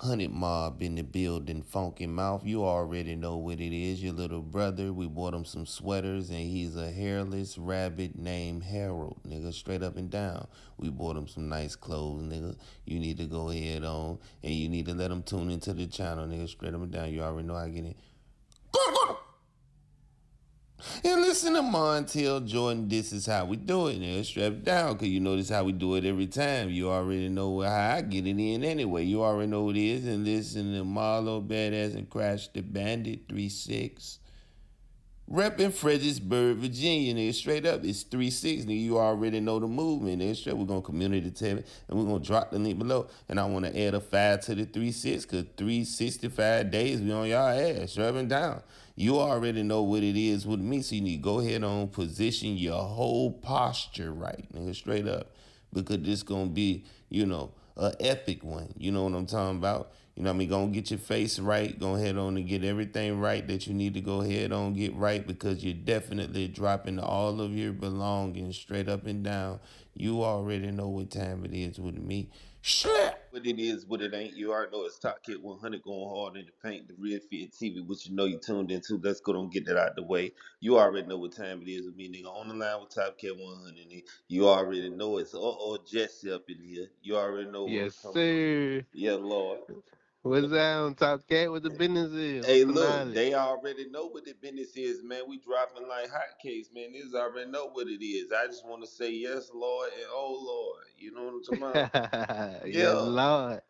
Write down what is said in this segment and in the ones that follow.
Hunted Mob in the building, Funky Mouth. You already know what it is. Your little brother. We bought him some sweaters, and he's a hairless rabbit named Harold, nigga. Straight up and down. We bought him some nice clothes, nigga. You need to go ahead on, and you need to let him tune into the channel, nigga. Straight up and down. You already know how I get it. And listen to Montel Jordan, this is how we do it. Nigga, strap down, because you know this is how we do it every time. You already know how I get it in anyway. You already know what it is. And listen to Marlo Badass and Crash the Bandit 3-6. Reppin' Fredericksburg, Virginia, nigga. Straight up, it's 3-6, nigga. You already know the movement, nigga. Straight, we're gonna community tab it, and we're gonna drop the link below. And I wanna add a 5 to the 3-6, cause 365 days we on y'all ass, rubbing down. You already know what it is with me, so you need to go ahead on position your whole posture right, nigga. Straight up, because this gonna be, a epic one. You know what I'm talking about? You know what I mean? Go and get your face right. Go ahead on and get everything right that you need to go ahead on get right, because you're definitely dropping all of your belongings straight up and down. You already know what time it is with me. Slap! What it is, what it ain't. You already know it's Top Kid 100 going hard in the paint, the Real Fit TV, which you know you tuned into. Let's go and get that out the way. You already know what time it is with me, nigga. On the line with Top Kid 100, nigga. You already know it's Jesse up in here. You already know what I'm Yes, talking about. sir. Yeah, Lord. What's down, Top Cat? What the business is? Hey, What's the look, knowledge? they already know what the business is, man. We dropping like hotcakes, man. Niggas already know what it is. I just want to say yes, Lord, and oh, Lord. You know what I'm talking about? Yes, Yeah, Lord.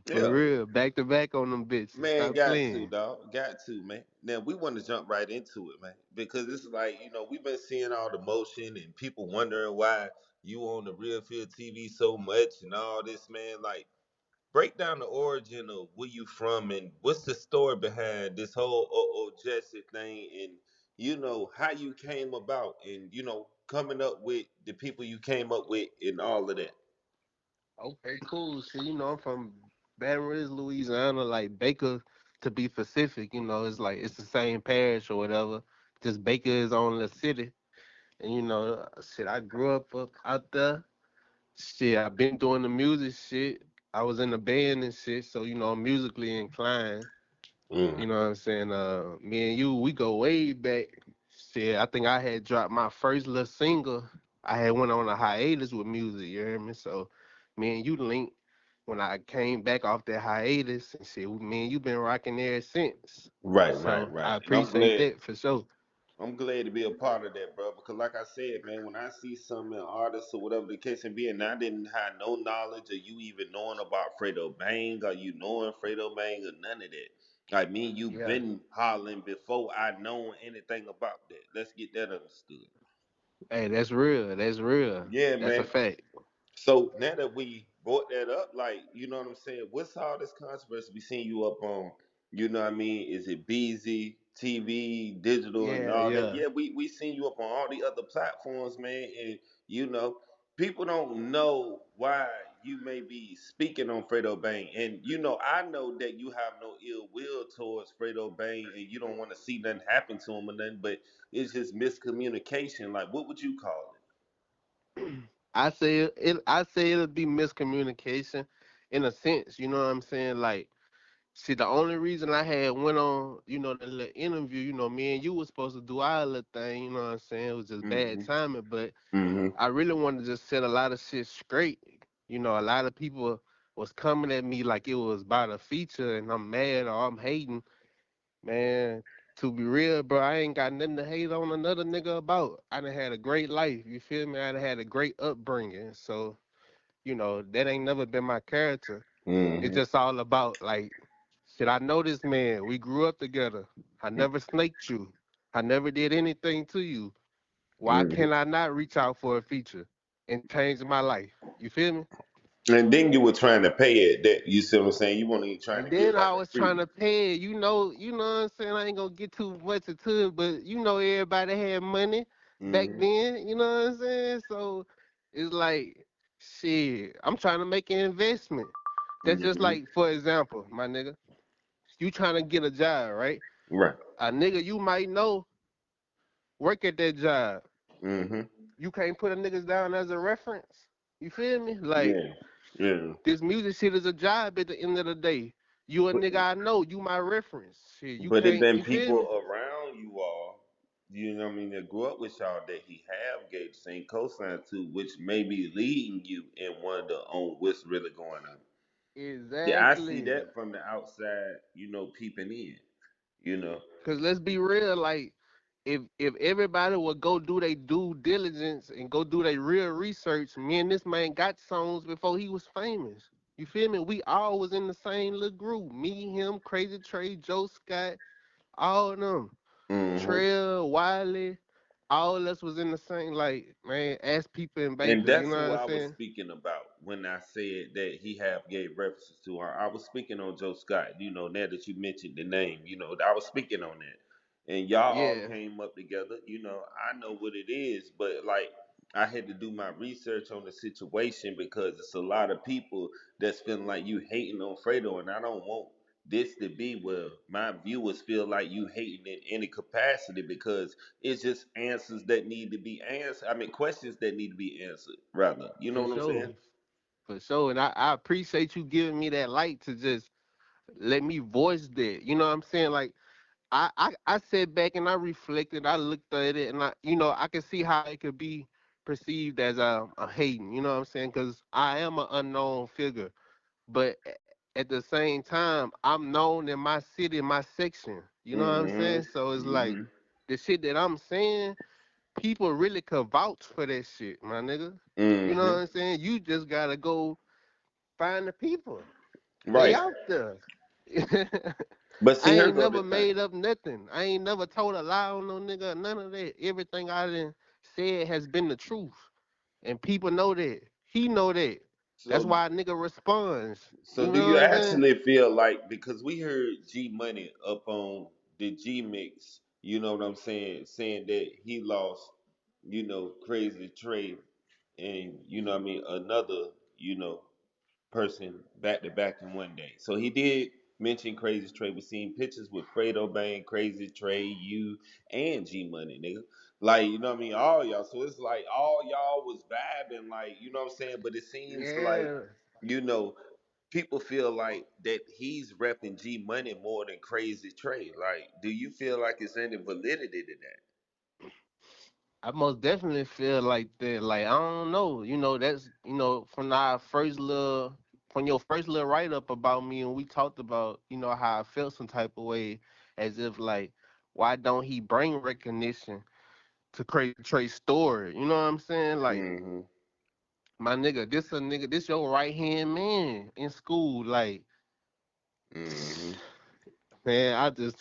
For yeah. real. Back to back on them bitches. Man, Stop got to, playing. dog. Got to, man. Now, we want to jump right into it, man. Because it's like, we've been seeing all the motion and people wondering why you on the Real Field TV so much and all this, man. Like, break down the origin of where you from and what's the story behind this whole Jesse thing, and how you came about, and coming up with the people you came up with and all of that. Okay, cool. See, I'm from Baton Rouge, Louisiana, like Baker to be specific, it's like it's the same parish or whatever. Just Baker is on the city. And shit, I grew up out there. Shit, I've been doing the music shit. I was in the band and shit, so I'm musically inclined. Mm. You know what I'm saying? Me and you, we go way back. Shit, I think I had dropped my first little single. I had went on a hiatus with music, you hear me? So me and you linked when I came back off that hiatus and shit. Me and you been rocking ever since. Right, right, So right. I And I'm appreciate glad. that for sure. I'm glad to be a part of that, bro. Because like I said, man, when I see some artists or whatever the case may be, and I didn't have no knowledge of you even knowing about Fredo Bang, or you knowing Fredo Bang, or none of that. Like me, and you Yeah. been hollering before I known anything about that. Let's get that understood. Hey, that's real. That's real. Yeah, That's a man. fact. So now that we brought that up, like, you know what I'm saying? What's all this controversy we seen you up on? You know what I mean? Is it BZ, TV, digital, and Yeah, all that? yeah. Yeah, we seen you up on all the other platforms, man. And you know, people don't know why you may be speaking on Fredo Bang. And I know that you have no ill will towards Fredo Bang, and you don't want to see nothing happen to him or nothing. But it's just miscommunication. Like, what would you call I say it'll be miscommunication in a sense, you know what I'm saying? Like, see, the only reason I had went on, the little interview, me and you was supposed to do our little thing, you know what I'm saying? It was just bad it? timing, but Mm-hmm. I really wanted to just set a lot of shit straight. A lot of people was coming at me like it was about a feature and I'm mad or I'm hating. Man, to be real, bro, I ain't got nothing to hate on another nigga about. I done had a great life, you feel me? I done had a great upbringing. So, that ain't never been my character. It's Mm-hmm. just all about like, shit, I know this man. We grew up together. I never snaked you. I never did anything to you. Why Mm-hmm. can I not reach out for a feature and change my life? You feel me? And then you were trying to pay it. That you see what I'm saying? You weren't even trying And to get then like I a was trying free. to pay it. You know what I'm saying? I ain't gonna get too much into it, but everybody had money back Mm-hmm. then. You know what I'm saying? So it's like, shit, I'm trying to make an investment. That's just Mm-hmm. like, for example, my nigga, you trying to get a job, right? Right. A nigga you might know work at that job. Mm-hmm. You can't put a niggas down as a reference. You feel me? Like, Yeah. Yeah. this music shit is a job at the end of the day. You a But nigga I know. You my reference. Shit, you but it can't. been You feel me? people around you all, you know what I mean, that grew up with y'all that he have gave the same cosign to, which may be leading you in wonder on what's really going on. Yeah, I see Exactly. that from the outside, peeping in, you know. Cause let's be real, like if everybody would go do their due diligence and go do their real research, me and this man got songs before he was famous. You feel me? We all was in the same little group. Me, him, Crazy Trey, Joe Scott, all of them. Hmm. Trail, Wiley, all of us was in the same, like, man, ass people and And bakers, you that's know who what I'm I was saying? speaking about when I said that he have gave references to her. I was speaking on Joe Scott. Now that you mentioned the name, I was speaking on that. And y'all all Yeah, came up together. I know what it is, but like I had to do my research on the situation because it's a lot of people that's feeling like you hating on Fredo, and I don't want this to be where my viewers feel like you hating in any capacity because it's just answers that need to be answered. I mean, questions that need to be answered, rather. You know for what I'm sure. saying? For sure. And I appreciate you giving me that light to just let me voice that. You know what I'm saying? Like I sat back and I reflected. I looked at it, and I can see how it could be perceived as a hating. You know what I'm saying? Because I am an unknown figure, but at the same time, I'm known in my city, my section. You know what I'm saying? So it's like Mm-hmm. the shit that I'm saying, people really could vouch for that shit, my nigga. You know what Mm-hmm. I'm saying? You just gotta go find the people. They Right. out there. But see, I here ain't go never the thing. made up nothing. I ain't never told a lie on no nigga. None of that. Everything I done said has been the truth, and people know that. He know that. That's So why a nigga responds. So You do know you what I'm saying? actually feel like, because we heard G Money up on the G Mix, you know what I'm saying that he lost, Crazy Trey and what I mean another, person back to back in one day. So he did mention Crazy Trey. We seen pictures with Fredo Bang, Crazy Trey, you and G Money, nigga. Like, you know what I mean? All y'all. So it's like all y'all was vibing, like, you know what I'm saying? But it seems like, Yeah. you know, people feel like that he's repping G Money more than Crazy Trey. Like, do you feel like it's any validity to that? I most definitely feel like that. Like I don't know. That's from your first little write up about me, and we talked about how I felt some type of way, as if like why don't he bring recognition to Crazy Trey's story? You know what I'm saying? Like Mm-hmm. my nigga, this your right hand man in school. Like Mm-hmm. man, I just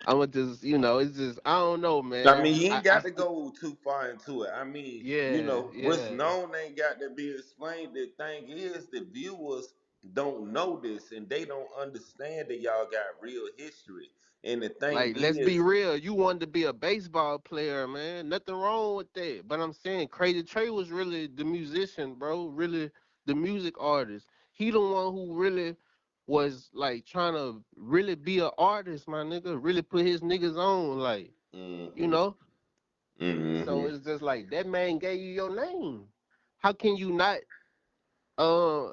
I'ma just it's just I don't know, I man. mean, you I, ain't I got to st- go too far into it. I mean, yeah, what's yeah. known ain't got to be explained. The thing is, the viewers don't know this and they don't understand that y'all got real history. And the thing Like, let's be is, real. You wanted to be a baseball player, man. Nothing wrong with that. But I'm saying Crazy Trey was really the musician, bro. Really the music artist. He the one who really was like trying to really be an artist, my nigga. Really put his niggas on, like, you mm-hmm, know? So mm-hmm. it's just like that man gave you your name. How can you not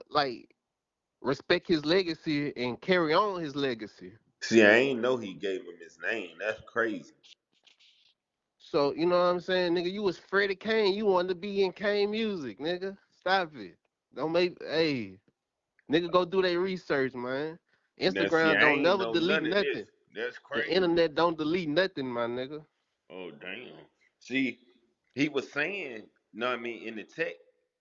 like respect his legacy and carry on his legacy? See, I ain't know he gave him his name. That's crazy. So you know what I'm saying, nigga? You was Freddie Kane. You wanted to be in Kane music, nigga. Stop it. Don't make hey, nigga, go do their research, man. Now, see, Instagram I don't ain't never know delete none of this. nothing. That's The crazy. internet don't delete nothing, my nigga. Oh damn. See, he was saying, know what I mean, in the tech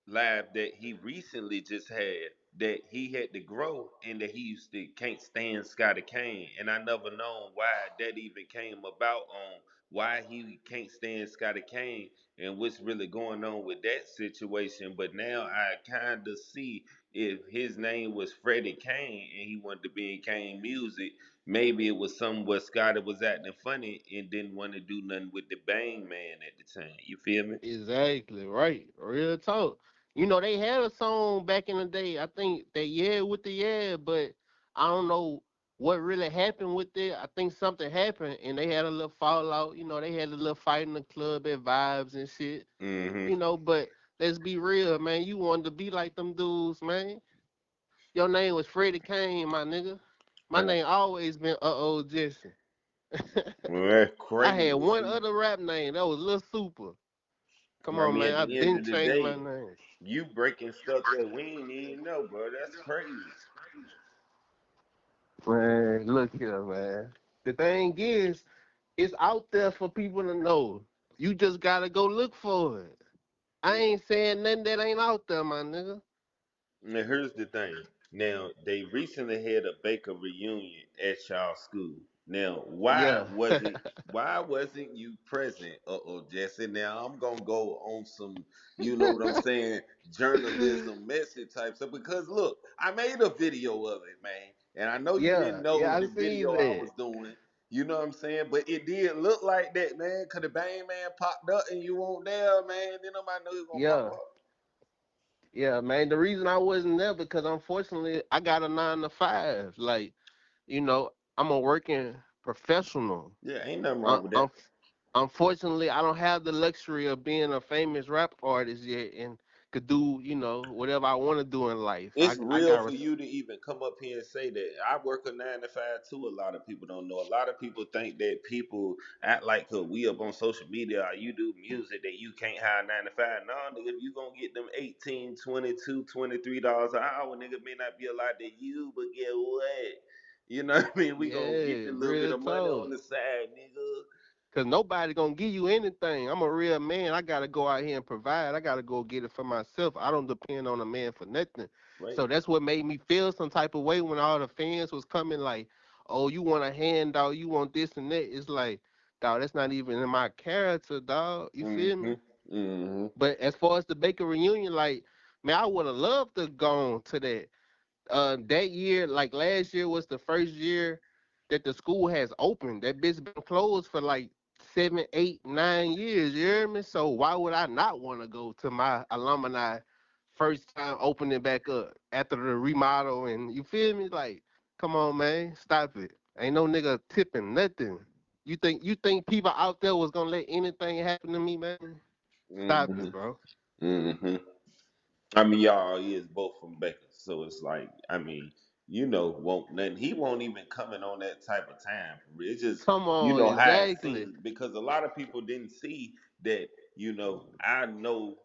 live that he recently just had that he had to grow and that he used to can't stand Scotty Kane. And I never known why that even came about on why he can't stand Scotty Kane and what's really going on with that situation. But now I kinda see if his name was Freddie Kane and he wanted to be in Kane music, maybe it was something where Scotty was acting funny and didn't want to do nothing with the Bang Man at the time. You feel me? Exactly, right. Real talk. They had a song back in the day. I think they yeah with the yeah, but I don't know what really happened with it. I think something happened and they had a little fallout. They had a little fight in the club at Vibes and shit. Hmm. But let's be real, man. You wanted to be like them dudes, man. Your name was Freddie Kane, my nigga. My Man, name always been Jesse. well, that's I had crazy. one See, other rap name. That was Lil Super. Come I on, mean, man. at I the end been of the changed my day, name. you breaking stuff that we ain't even know, bro. That's crazy. Man, look here, man. The thing is, it's out there for people to know. You just gotta go look for it. I Yeah. ain't saying nothing that ain't out there, my nigga. Now here's the thing. Now they recently had a Baker reunion at y'all school. Now Yeah. why wasn't you present? Jesse. Now I'm gonna go on some, you know what I'm saying, journalism message type stuff. Because look, I made a video of it, man. And I know you Yeah, didn't yeah, know I the seen video I that. was doing. You know what I'm saying? But it did look like that, man. Cause the bang man popped up and you weren't there, man. Then nobody knew he was gonna pop Yeah, up. yeah, man. The reason I wasn't there because unfortunately I got a 9 to 5. Like, I'm a working professional. Yeah, ain't nothing Uh, wrong with that. um, Unfortunately, I don't have the luxury of being a famous rap artist yet and could do, whatever I want to do in life. It's I real got for you to even come up here and say that. I work a 9 to 5 too. A lot of people don't know. A lot of people think that people act like, cause we up on social media or you do music that you can't hire 9 to 5. No, nigga, if you gonna get them 18, 22, $23 an hour, nigga may not be a lot to you, but get what? You know what I mean? We gonna get yeah, a little bit real of money on talk. the side, nigga. Cause nobody gonna give you anything. I'm a real man. I gotta go out here and provide. I gotta go get it for myself. I don't depend on a man for nothing. Right? So that's what made me feel some type of way when all the fans was coming like, "Oh, you want a handout? You want this and that?" It's like, dog, that's not even in my character, dog. You feel Mm-hmm. me? Mm-hmm. But as far as the Baker reunion, like, man, I would have loved to gone to that. That year, like last year, was the first year that the school has opened. That bitch been closed for like 7, 8, 9 years. You hear me? So why would I not want to go to my alumni first time opening back up after the remodel? And you feel me? Like, come on, man, stop it. Ain't no nigga tipping nothing. You think people out there was gonna let anything happen to me, man? Stop Mm-hmm. it, bro. Mm-hmm. I mean, y'all is both from Baker, so it's like, I mean, won't nothing. He won't even coming on that type of time. It's just, Come on, how it exactly. seemed because a lot of people didn't see that. I know,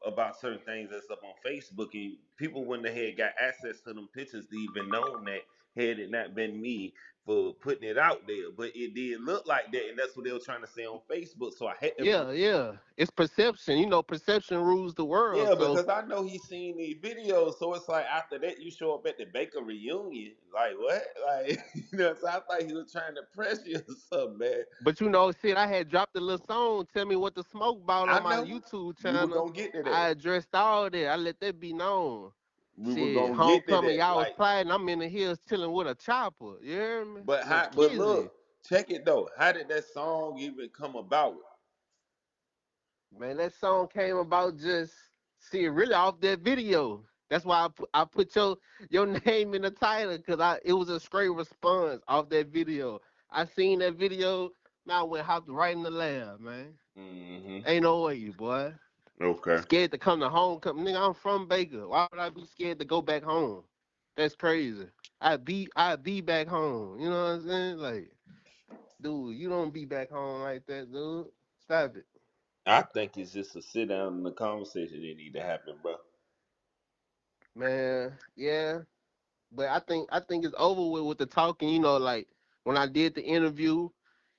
about certain things that's up on Facebook, and people wouldn't have had got access to them pictures to even known that had it not been me for putting it out there. But it did look like that, and that's what they were trying to say on Facebook. So I had to Yeah, yeah. It's perception. Perception rules the world. Yeah, So, because I know he's seen these videos, so it's like after that you show up at the Baker reunion, like what? Like so I thought he was trying to press you or something, man. but shit, I had dropped a little song, Tell Me What the Smoke Bought I on my know YouTube we were channel. gonna get to that. I addressed all that. I let that be known. We were Shit, gonna get to homecoming, that. y'all was Like, plotting. I'm in the hills chilling with a chopper. You hear me? but And a how? But kizzy. look, check it though. How did that song even come about? Man, that song came about just really off that video. That's why I put your name in the title because it was a straight response off that video. I seen that video, now I went hopped right in the lab, man. Hmm. Ain't no way, boy. Okay. Scared to come to home. Nigga, I'm from Baker. Why would I be scared to go back home? That's crazy. I'd be back home. You know what I'm saying? Like, dude, you don't be back home like that, dude. Stop it. I think it's just a sit down and a conversation that need to happen, bro. Man, yeah. But I think it's over with the talking. Like when I did the interview,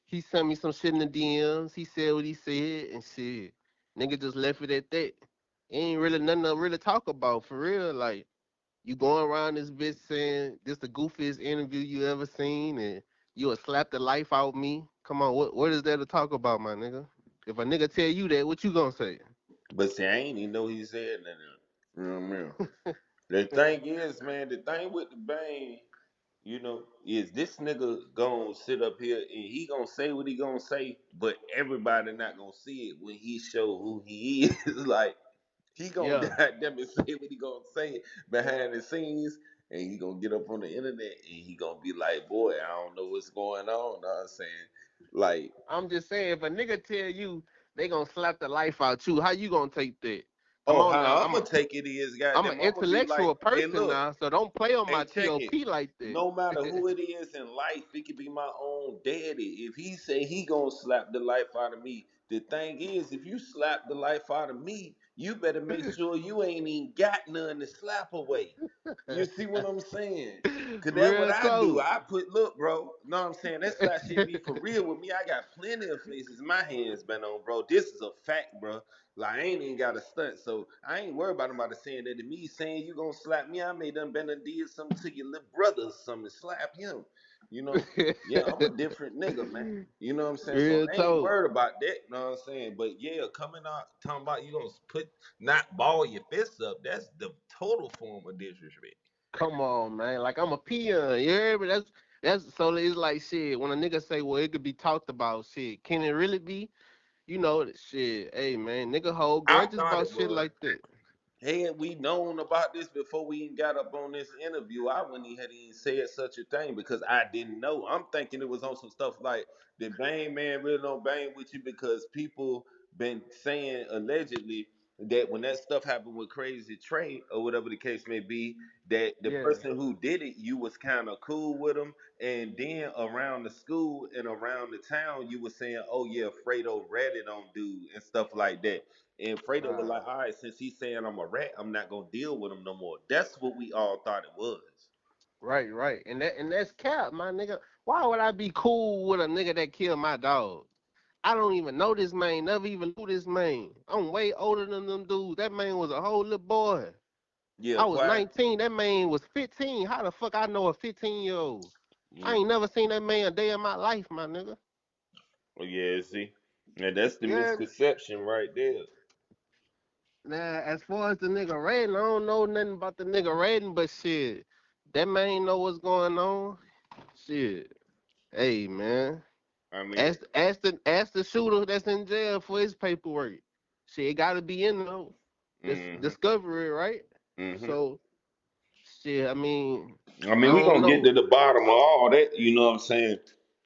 he sent me some shit in the DMs. He said what he said and shit. Nigga just left it at that. Ain't really nothing to really talk about for real. Like you going around this bitch saying this the goofiest interview you ever seen and you would slap the life out me. Come on, what is there to talk about, my nigga? If a nigga tell you that, what you gonna say? But see, I ain't even know he said that. You know what I mean? The thing is, man, the thing with the bang, is this nigga gonna sit up here and he gonna say what he gonna say, but everybody not gonna see it when he show who he is. Like he gonna Yeah. goddamn it say what he gonna say behind the scenes, and he gonna get up on the internet and he gonna be like, "Boy, I don't know what's going on." Know what I'm saying, like, I'm just saying, if a nigga tell you they gonna slap the life out you, how you gonna take that? Come Oh, on now, how I'm gonna take it is, I'm an goddamn, I'm gonna be like, intellectual hey, person look, now, so don't play on my hey, check it. TOP like No matter that. who it is in life, it could be my own daddy. If he say he gonna slap the life out of me, the thing is, if you slap the life out of me, you better make sure you ain't even got none to slap away. You see what I'm saying? Cause that's what Real I do. talk. I put, look, bro. Know what I'm saying? That slap shit be for real with me. I got plenty of faces my hands been on, bro. This is a fact, bro. Like I ain't even got a stunt, so I ain't worried about nobody saying that to me. Saying you gonna slap me, I may done been and did something to your little brother or something, slap him. You know, yeah, I'm a different nigga, man. You know what I'm saying? So Real I ain't talk. worried about that. You know what I'm saying? But yeah, coming out talking about you gonna put not ball your fists up. That's the total form of disrespect. Come on, man. Like I'm a peon. You hear me? That's so it's like shit. When a nigga say, well, it could be talked about, shit. Can it really be? You know that shit. Hey man, nigga hold I grudges thought about it shit was. like that. Had we known about this before we even got up on this interview, I wouldn't even have even said such a thing because I didn't know. I'm thinking it was on some stuff like the Bang man really don't bang with you because people been saying allegedly that when that stuff happened with Crazy Trey or whatever the case may be, that the Yeah. person who did it, you was kind of cool with them, and then around the school and around the town, you was saying, "Oh yeah, Fredo ratted on dude" and stuff like that. And Fredo was Nah. like, all right, since he's saying I'm a rat, I'm not gonna deal with him no more. That's what we all thought it was. Right, right. And that's cap, my nigga. Why would I be cool with a nigga that killed my dog? I don't even know this man, never even knew this man. I'm way older than them dudes. That man was a whole little boy. Yeah, I was quiet. 19. That man was 15. How the fuck I know a 15-year-old? I Mm. ain't never seen that man a day in my life, my nigga. Well, yeah, see, and that's the Yeah. misconception right there. Now, as far as the nigga Raiden, I don't know nothing about the nigga Raiden, but shit, that man know what's going on. Shit. Hey, man. I mean, Ask the shooter that's in jail for his paperwork. Shit, it gotta be in there. This hmm discovery, right? hmm So, shit, I mean, I I mean, we don't gonna get know. to the bottom of all that. You know what I'm saying?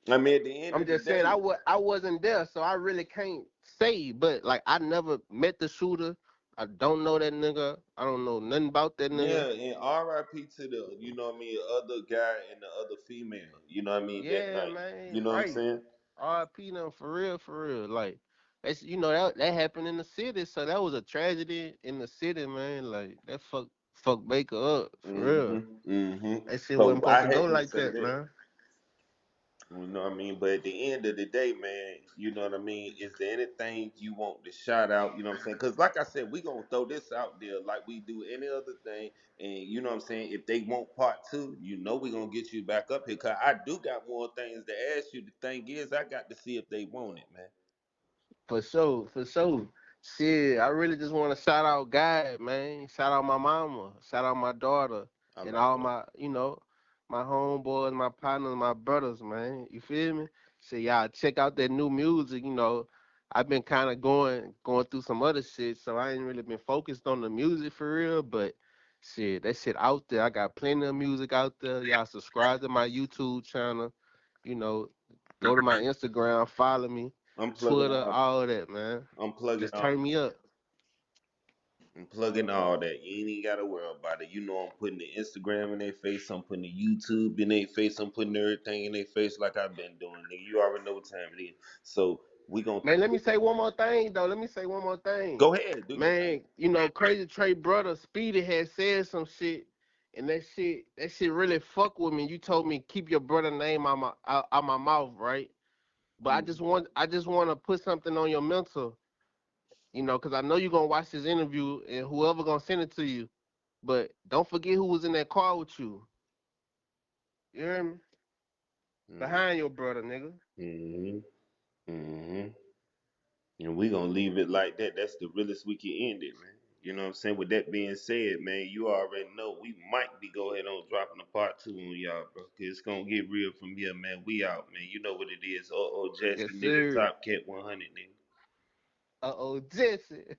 I mean, at the end I'm of the just saying day, I wasn't there, so I really can't say. But like I never met the shooter. I don't know that nigga. I don't know nothing about that nigga. yeah, and R.I.P. to the, you know what I mean, other guy and the other female. You know what I mean? That Yeah, night. man, You know what I'm right. saying? RP them for real. Like that's that happened in the city, so that was a tragedy in the city, man. Like that fuck Baker up for real. That shit wasn't So supposed I to go had to like say that, that. man. You know what I mean? But at the end of the day, man, you know what I mean? Is there anything you want to shout out? You know what I'm saying? Because, like I said, we going to throw this out there like we do any other thing. And you know what I'm saying? If they want part two, you know we're going to get you back up here. Because I do got more things to ask you. The thing is, I got to see if they want it, man. For sure, for sure. Shit, I really just want to shout out God, man. Shout out my mama. Shout out my daughter. All And right, all bro. my homeboys, my partners, my brothers, man. You feel me? So y'all check out that new music, I've been kind of going through some other shit, so I ain't really been focused on the music for real, but shit, that shit out there. I got plenty of music out there. Y'all subscribe to my YouTube channel, you know, go to my Instagram, follow me. I'm plugging Twitter, all. all that, man. I'm plugging Just all. turn me up. I'm plugging all that. You ain't even gotta worry about it. You know I'm putting the Instagram in their face. I'm putting the YouTube in their face. I'm putting everything in their face like I've been doing. Nigga, you already know what time it is. So we gonna Man, let me say one more thing, though. Let me say one more thing. go ahead, do your thing. Man, Crazy Trey brother Speedy had said some shit, and that shit really fuck with me. You told me keep your brother name out my mouth, right? But Mm. I just want to put something on your mental, because I know you're gonna watch this interview and whoever gonna send it to you. But don't forget who was in that car with you. You hear me? Mm. Behind your brother, nigga. Mm-hmm. Mm-hmm. And we gonna leave it like that. That's the realest we can end it, man. You know what I'm saying? With that being said, man, you already know we might be go ahead on dropping a part two on y'all, bro. Cause it's gonna get real from here, man. We out, man. You know what it is. Oh, Yes, Jesse, nigga, sir. Top Cat 100, nigga. Uh oh, Jesse.